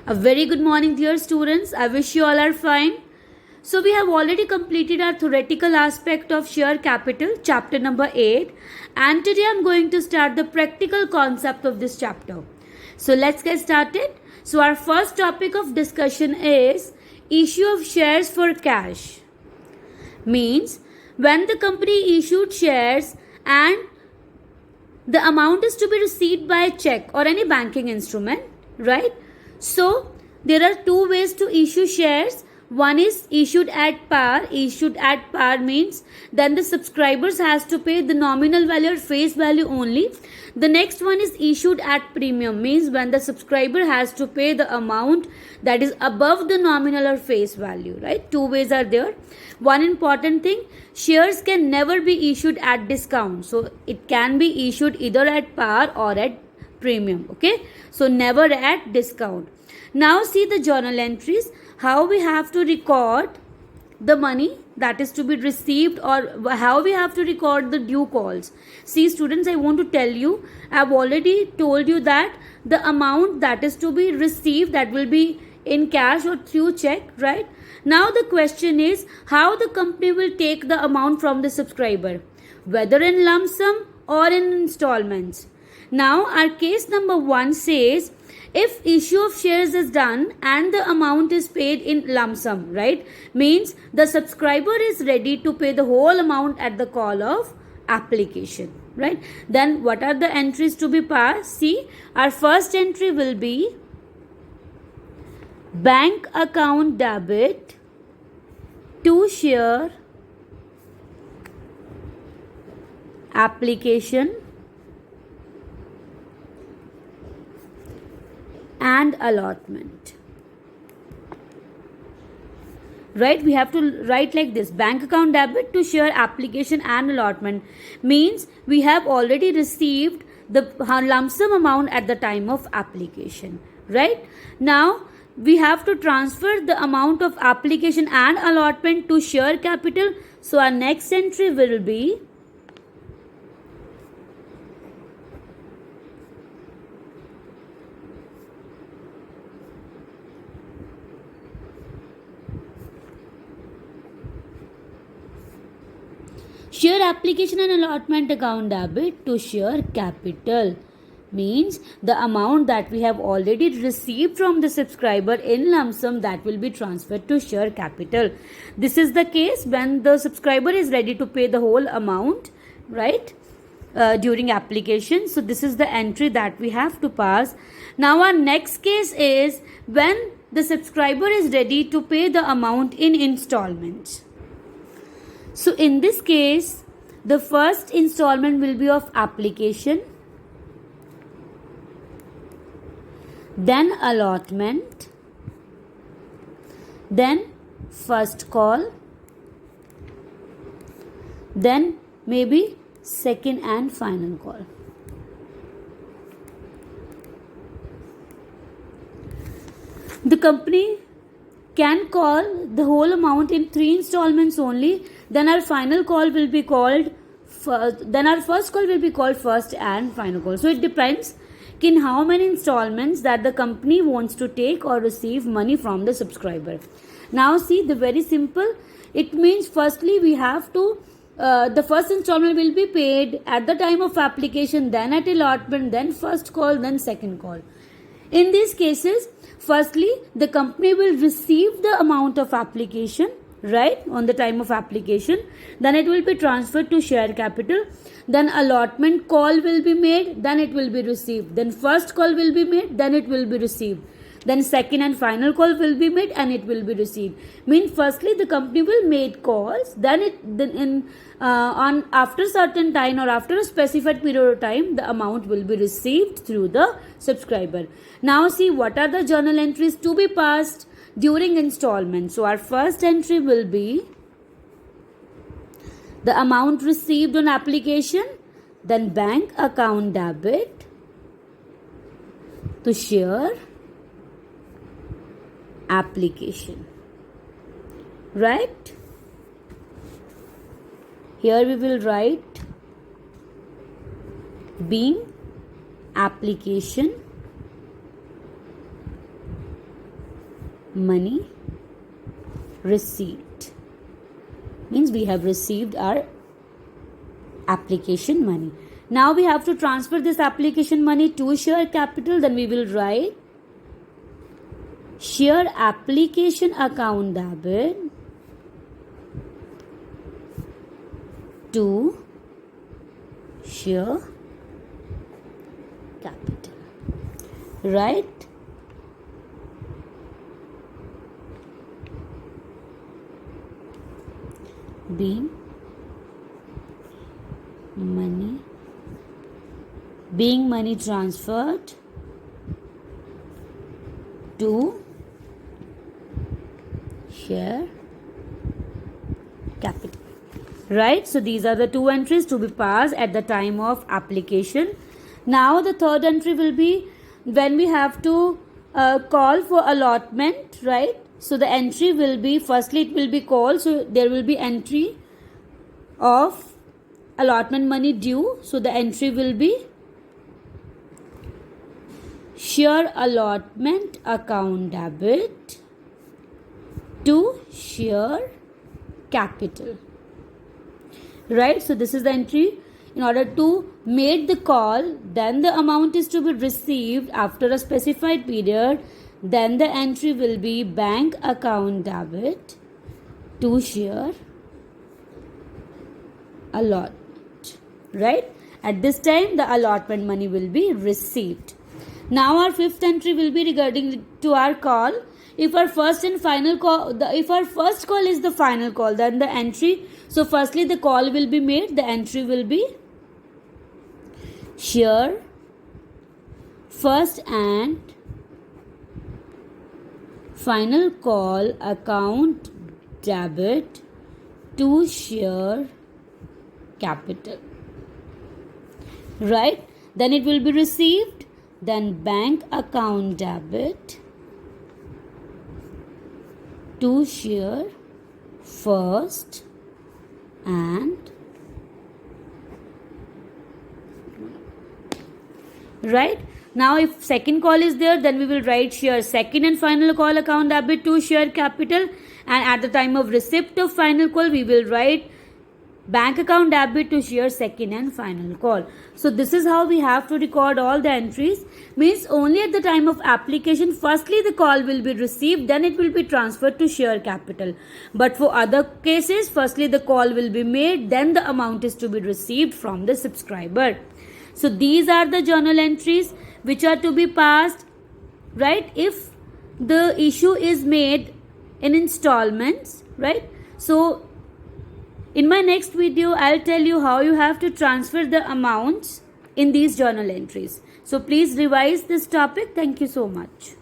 A very good morning, dear students. I wish you all are fine. So, we have already completed our theoretical aspect of share capital, chapter number 8, and today I'm going to start the practical concept of this chapter. So, let's get started. So, our first topic of discussion is issue of shares for cash. Means when the company issued shares and the amount is to be received by a check or any banking instrument, right? So there are two ways to issue shares. One is issued at par. Issued at par means then the subscribers has to pay the nominal value or face value only. The next one is issued at premium, means when the subscriber has to pay the amount that is above the nominal or face value, right? Two ways are there. One important thing, shares can never be issued at discount. So it can be issued either at par or at premium. Okay, so never at discount. Now see the journal entries, how we have to record the money that is to be received or how we have to record the due calls. See students, I want to tell you, I have already told you that the amount that is to be received, that will be in cash or through check, right? Now the question is how the company will take the amount from the subscriber, whether in lump sum or in installments. Now our case number 1 says if issue of shares is done and the amount is paid in lump sum, right? Means the subscriber is ready to pay the whole amount at the call of application, right? Then what are the entries to be passed? See, our first entry will be bank account debit to share application and allotment, right? We have to write like this: bank account debit to share application and allotment means we have already received the lump sum amount at the time of application, right? Now we have to transfer the amount of application and allotment to share capital. So our next entry will be share application and allotment account debit to share capital. Means the amount that we have already received from the subscriber in lump sum, that will be transferred to share capital. This is the case when the subscriber is ready to pay the whole amount, right, during application. So this is the entry that we have to pass. Now our next case is when the subscriber is ready to pay the amount in installments. So in this case, the first installment will be of application, then allotment, then first call, then maybe second and final call. The company can call the whole amount in 3 installments only. Then our final call will be called first, then our first call will be called first and final call. So it depends in how many installments that the company wants to take or receive money from the subscriber. Now see, the very simple, it means firstly we have to the first installment will be paid at the time of application, then at allotment, then first call, then second call. In these cases, firstly the company will receive the amount of application, right, on the time of application, then it will be transferred to share capital, then allotment call will be made, then it will be received, then first call will be made, then it will be received, then second and final call will be made and it will be received. Means firstly the company will make calls, then on after certain time or after a specified period of time, the amount will be received through the subscriber. Now see what are the journal entries to be passed during installment. So our first entry will be the amount received on application, then bank account debit to share application, right? Here we will write being application money received. Means we have received our application money. Now we have to transfer this application money to share capital. Then we will write share application account debit to share capital. Right? Being money transferred to share capital. Right? So these are the two entries to be passed at the time of application. Now the third entry will be when we have to call for allotment, right? So the entry will be, firstly it will be called, so there will be entry of allotment money due. So the entry will be share allotment account debit to share capital. Right? So this is the entry. In order to make the call, then the amount is to be received after a specified period. Then the entry will be bank account debit to share allotment. Right? At this time, the allotment money will be received. Now our fifth entry will be regarding to our call. If our first and final call, if our first call is the final call, then the entry. So firstly, the call will be made. The entry will be share first and final call account debit to share capital. Right? Then it will be received. Then bank account debit to share first and right. Now if second call is there, then we will write share second and final call account debit to share capital, and at the time of receipt of final call we will write bank account debit to share second and final call. So this is how we have to record all the entries. Means only at the time of application, firstly the call will be received, then it will be transferred to share capital. But for other cases, firstly the call will be made, then the amount is to be received from the subscriber. So these are the journal entries which are to be passed, right, if the issue is made in installments, right? So in my next video, I'll tell you how you have to transfer the amounts in these journal entries. So please revise this topic. Thank you so much.